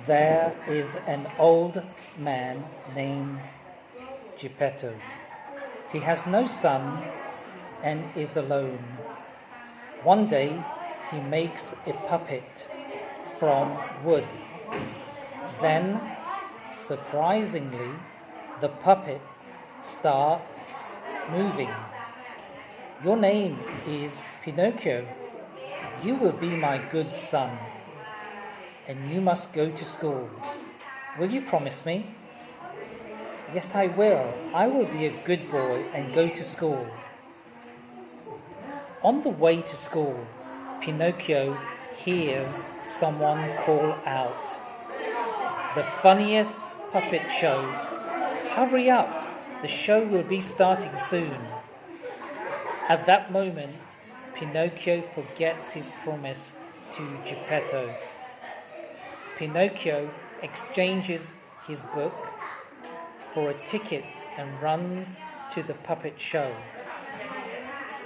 There is an old man named Geppetto. He has no son and is alone. One day he makes a puppet from wood. Then, surprisingly, the puppet starts moving. Your name is Pinocchio. You will be my good son, and you must go to school. Will you promise me? Yes, I will. I will be a good boy and go to school. On the way to school, Pinocchio hears someone call out, "The funniest puppet show! Hurry up! The show will be starting soon." At that moment, Pinocchio forgets his promise to Geppetto. Pinocchio exchanges his book for a ticket and runs to the puppet show.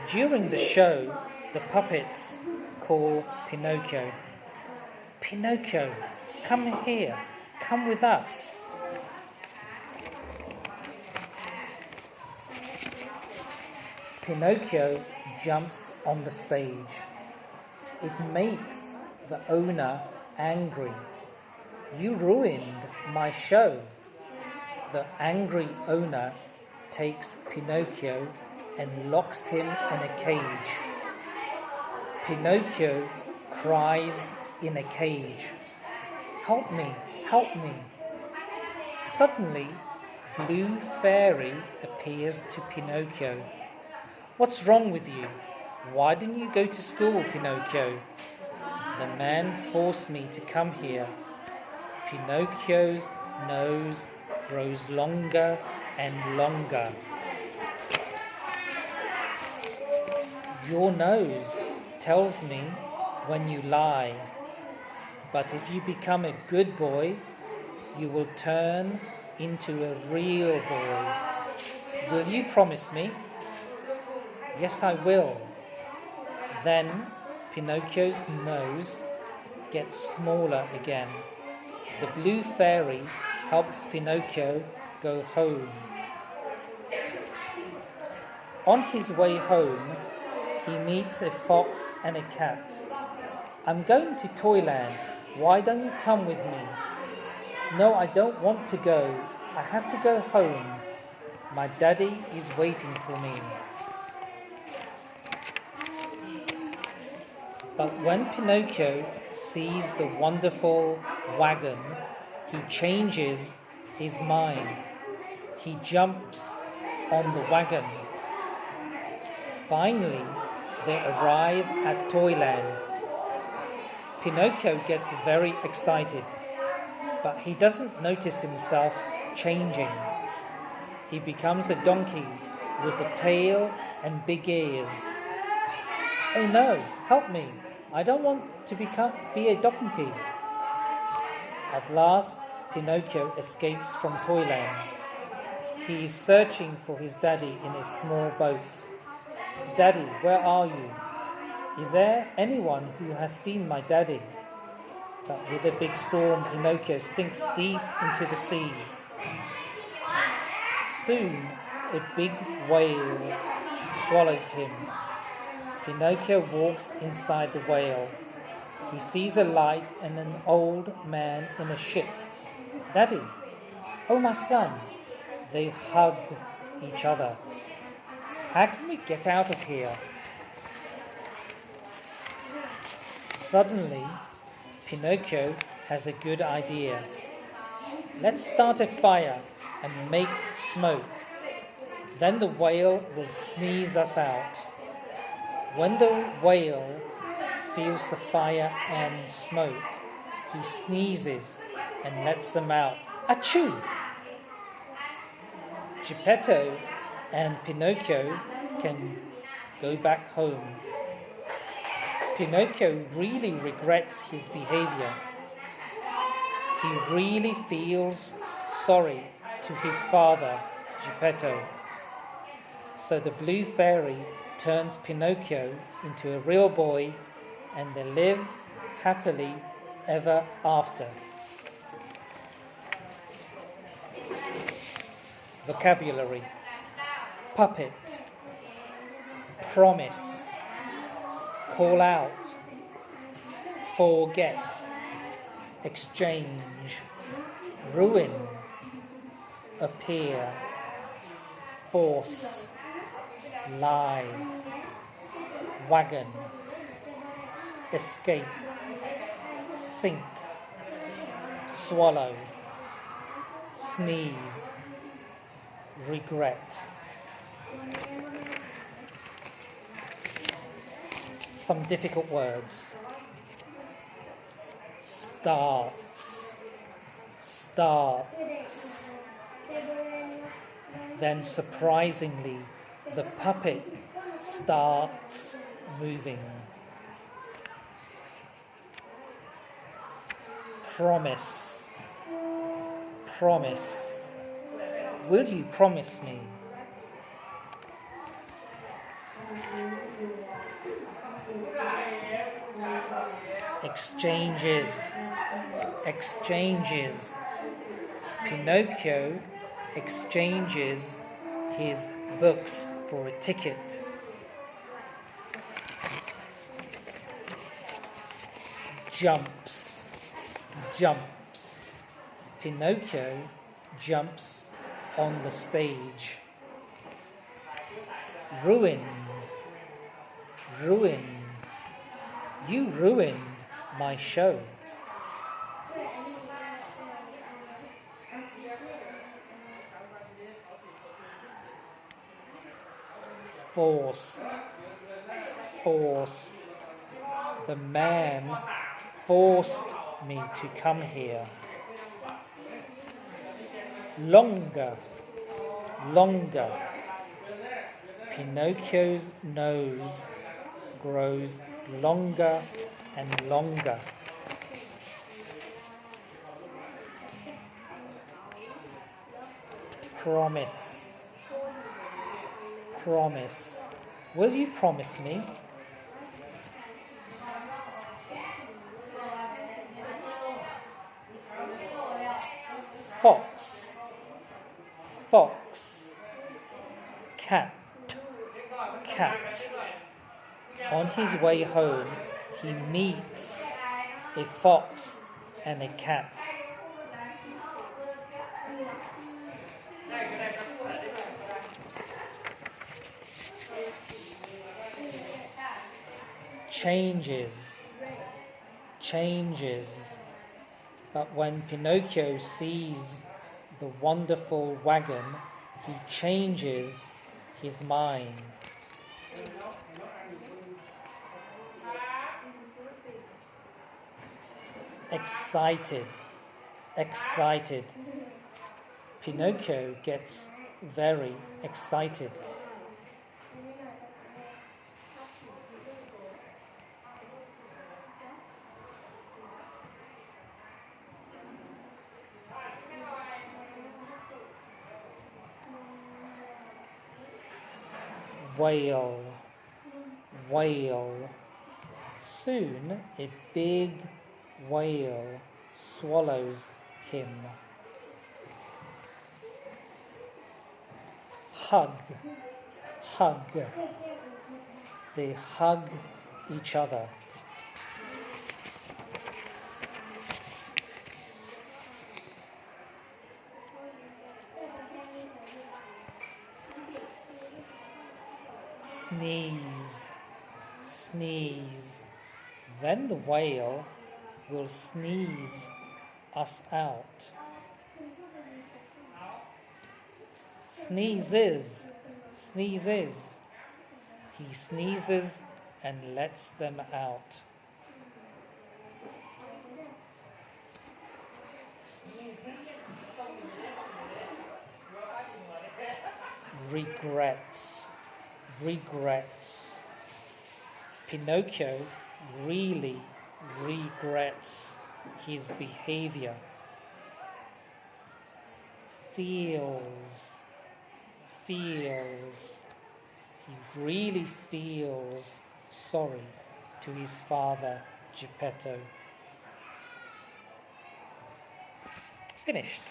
During the show, the puppets call Pinocchio. "Pinocchio, come here, come with us." Pinocchio jumps on the stage. It makes the owner angry. "You ruined my show." The angry owner takes Pinocchio and locks him in a cage. Pinocchio cries in a cage, "Help me, help me." Suddenly, Blue Fairy appears to Pinocchio. "What's wrong with you? Why didn't you go to school, Pinocchio?" "The man forced me to come here." Pinocchio's nose grows longer and longer. "Your nose tells me when you lie, but if you become a good boy, you will turn into a real boy. Will you promise me?" "Yes, I will." Then Pinocchio's nose gets smaller again. The Blue Fairy helps Pinocchio go home. On his way home, he meets a fox and a cat. "I'm going to Toyland. Why don't you come with me?" "No, I don't want to go. I have to go home. My daddy is waiting for me." But when Pinocchio sees the wonderful wagon, he changes his mind. He jumps on the wagon. Finally, they arrive at Toyland. Pinocchio gets very excited, but he doesn't notice himself changing. He becomes a donkey with a tail and big ears. "Oh no, help me. I don't want to be a donkey." At last, Pinocchio escapes from Toyland. He is searching for his daddy in a small boat. "Daddy, where are you? Is there anyone who has seen my daddy?" But with a big storm, Pinocchio sinks deep into the sea. Soon, a big whale swallows him. Pinocchio walks inside the whale. He sees a light and an old man in a ship. "Daddy, oh my son." They hug each other. "How can we get out of here?" Suddenly, Pinocchio has a good idea. "Let's start a fire and make smoke. Then the whale will sneeze us out." When the whale feels the fire and smoke, he sneezes and lets them out. Achoo! Geppetto and Pinocchio can go back home. Pinocchio really regrets his behavior. He really feels sorry to his father, Geppetto. So the Blue Fairy turns Pinocchio into a real boy, and they live happily ever after. Vocabulary: puppet, promise, call out, forget, exchange, ruin, appear, force, lie, wagon, escape, sink, swallow, sneeze, regret. Some difficult words. Starts, starts. Then surprisingly, the puppet starts moving. Promise, promise. Will you promise me? Exchanges, exchanges. Pinocchio exchanges his books for a ticket. Jumps, jumps. Pinocchio jumps on the stage. Ruined, ruined. You ruined my show. Forced, forced. The man forced me to come here. Longer, longer. Pinocchio's nose grows longer and longer. Promise, promise. Will you promise me? Fox, fox. Cat, cat. On his way home, he meets a fox and a cat. Changes, changes. But when Pinocchio sees the wonderful wagon, he changes his mind. Excited, excited. Pinocchio gets very excited. Whale, whale. Soon a big whale swallows him. Hug, hug. They hug each other. Sneeze, sneeze. Then the whale will sneeze us out. Sneezes, sneezes. He sneezes and lets them out. Regrets, regrets. Pinocchio really regrets his behavior. Feels, feels. He really feels sorry to his father, Geppetto. Finished.